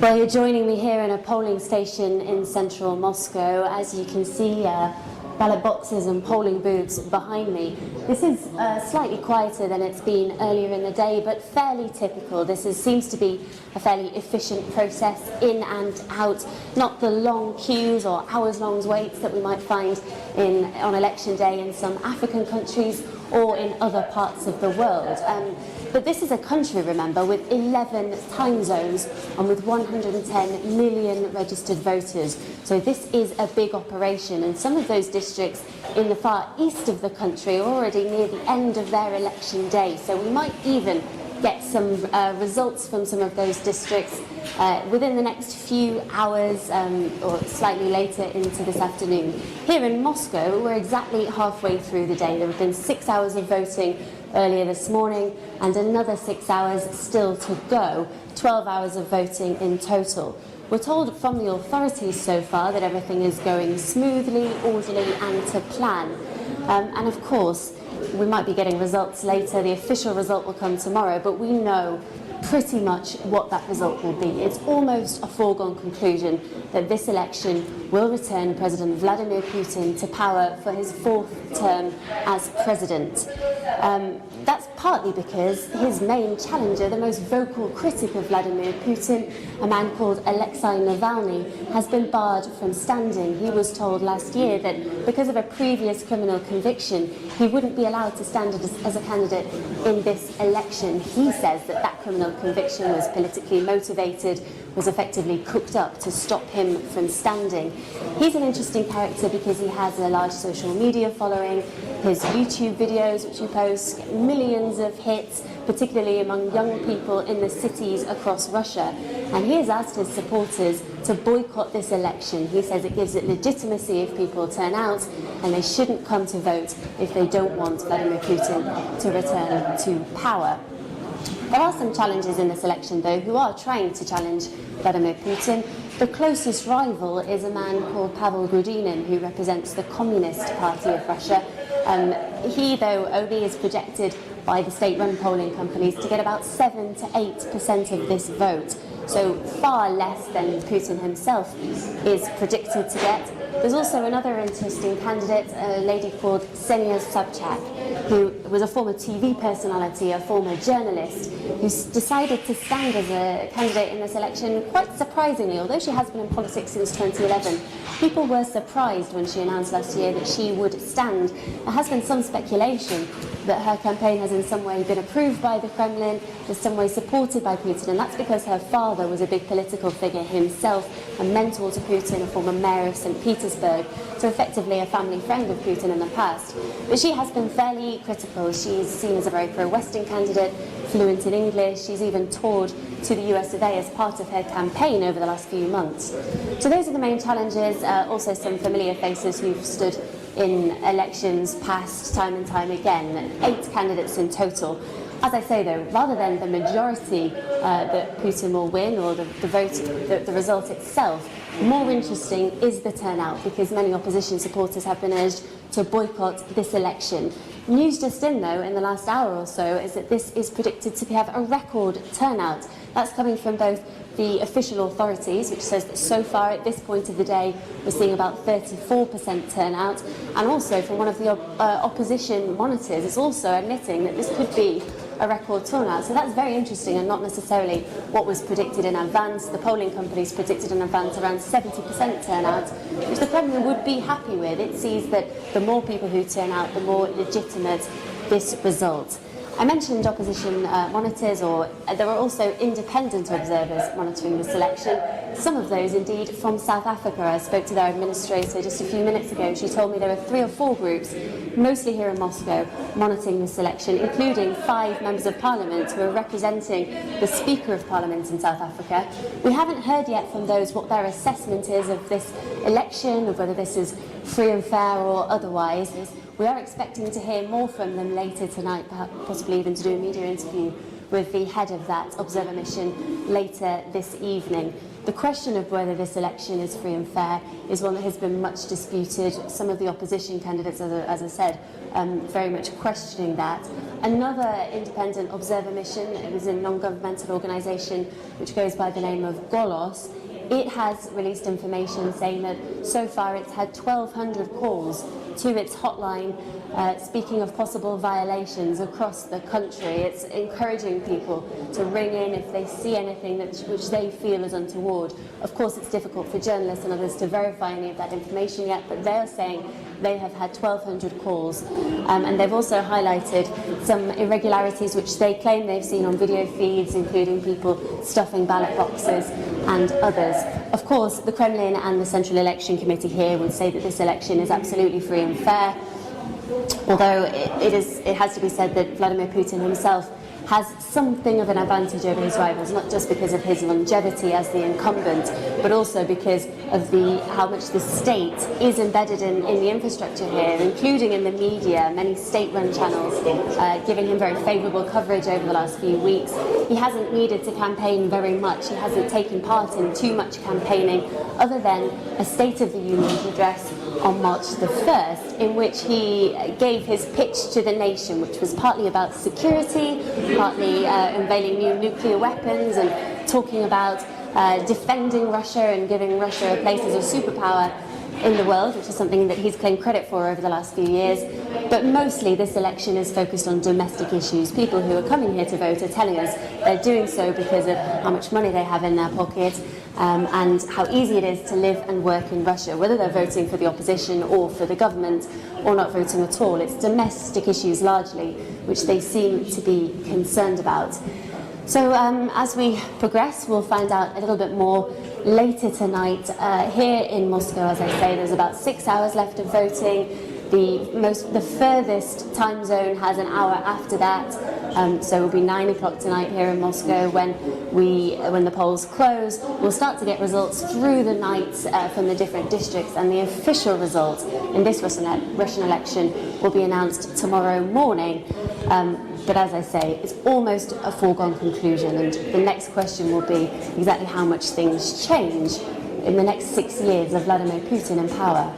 Well, you're joining me here in a polling station in central Moscow. As you can see, ballot boxes and polling booths behind me. This is slightly quieter than it's been earlier in the day, but fairly typical. Seems to be a fairly efficient process, in and out, not the long queues or hours-long waits that we might find on election day in some African countries or in other parts of the world. But this is a country, remember, with 11 time zones and with 110 million registered voters. So this is a big operation, and some of those districts in the far east of the country are already near the end of their election day. So we might even get some results from some of those districts within the next few hours or slightly later into this afternoon. Here in Moscow, we're exactly halfway through the day. There have been 6 hours of voting earlier this morning and another 6 hours still to go, 12 hours of voting in total. We're told from the authorities so far that everything is going smoothly, orderly and to plan. And of course, we might be getting results later. The official result will come tomorrow, but we know pretty much what that result will be. It's almost a foregone conclusion that this election will return President Vladimir Putin to power for his 4th term as president. That's partly because his main challenger, the most vocal critic of Vladimir Putin, a man called Alexei Navalny, has been barred from standing. He was told last year that because of a previous criminal conviction, he wouldn't be allowed to stand as a candidate in this election. He says that that criminal conviction was politically motivated, was effectively cooked up to stop him from standing. He's an interesting character because he has a large social media following. His YouTube videos, which he posts, get millions of hits, particularly among young people in the cities across Russia. And he has asked his supporters to boycott this election. He says it gives it legitimacy if people turn out, and they shouldn't come to vote if they don't want Vladimir Putin to return to power. There are some challenges in this election, though, who are trying to challenge Vladimir Putin. The closest rival is a man called Pavel Grudinin, who represents the Communist Party of Russia. He, though, only is projected by the state-run polling companies to get about 7 to 8% of this vote, so far less than Putin himself is predicted to get. There's also another interesting candidate, a lady called Ksenia Sobchak, who was a former TV personality, a former journalist, who's decided to stand as a candidate in this election, quite surprisingly. Although she has been in politics since 2011, people were surprised when she announced last year that she would stand. There has been some speculation that her campaign has in some way been approved by the Kremlin, in some way supported by Putin, and that's because her father was a big political figure himself, a mentor to Putin, a former mayor of St. Petersburg, so effectively a family friend of Putin in the past. But she has been fairly critical. She's seen as a very pro-Western candidate, fluent in English. She's even toured to the US today as part of her campaign over the last few months. So those are the main challenges. Also some familiar faces who've stood in elections past time and time again. 8 candidates in total. As I say, though, rather than the majority that Putin will win or the result itself, more interesting is the turnout, because many opposition supporters have been urged to boycott this election. News just in, though, in the last hour or so, is that this is predicted to have a record turnout. That's coming from both the official authorities, which says that so far at this point of the day we're seeing about 34% turnout, and also from one of the opposition monitors is also admitting that this could be a record turnout. So that's very interesting and not necessarily what was predicted in advance. The polling companies predicted in advance around 70% turnout, which the Kremlin would be happy with. It sees that the more people who turn out, the more legitimate this result. I mentioned opposition monitors, or there are also independent observers monitoring this election. Some of those, indeed, from South Africa. I spoke to their administrator just a few minutes ago. She told me there are 3 or 4 groups, mostly here in Moscow, monitoring this election, including 5 members of parliament who are representing the Speaker of Parliament in South Africa. We haven't heard yet from those what their assessment is of this election, of whether this is free and fair or otherwise. We are expecting to hear more from them later tonight, perhaps possibly even to do a media interview with the head of that observer mission later this evening. The question of whether this election is free and fair is one that has been much disputed. Some of the opposition candidates, as I said, very much questioning that. Another independent observer mission, it was a non-governmental organisation which goes by the name of Golos. It has released information saying that so far it's had 1,200 calls to its hotline speaking of possible violations across the country. It's encouraging people to ring in if they see anything which they feel is untoward. Of course, it's difficult for journalists and others to verify any of that information yet, but they're saying they have had 1,200 calls. And they've also highlighted some irregularities which they claim they've seen on video feeds, including people stuffing ballot boxes and others. Of course, the Kremlin and the Central Election Committee here would say that this election is absolutely free and fair, although it has to be said that Vladimir Putin himself has something of an advantage over his rivals, not just because of his longevity as the incumbent, but also because of how much the state is embedded in the infrastructure here, including in the media, many state-run channels giving him very favourable coverage over the last few weeks. He hasn't needed to campaign very much. He hasn't taken part in too much campaigning, other than a State of the Union address on March the 1st, in which he gave his pitch to the nation, which was partly about security, partly unveiling new nuclear weapons and talking about defending Russia and giving Russia a place as a superpower in the world, which is something that he's claimed credit for over the last few years. But mostly this election is focused on domestic issues. People who are coming here to vote are telling us they're doing so because of how much money they have in their pocket and how easy it is to live and work in Russia, whether they're voting for the opposition or for the government or not voting at all. It's domestic issues largely which they seem to be concerned about. So as we progress, we'll find out a little bit more later tonight. Here in Moscow, as I say, there's about 6 hours left of voting. The furthest time zone has an hour after that, so it'll be 9 o'clock tonight here in Moscow when the polls close. We'll start to get results through the night from the different districts, and the official result in this Russian election will be announced tomorrow morning. But as I say, it's almost a foregone conclusion, and the next question will be exactly how much things change in the next 6 years of Vladimir Putin in power.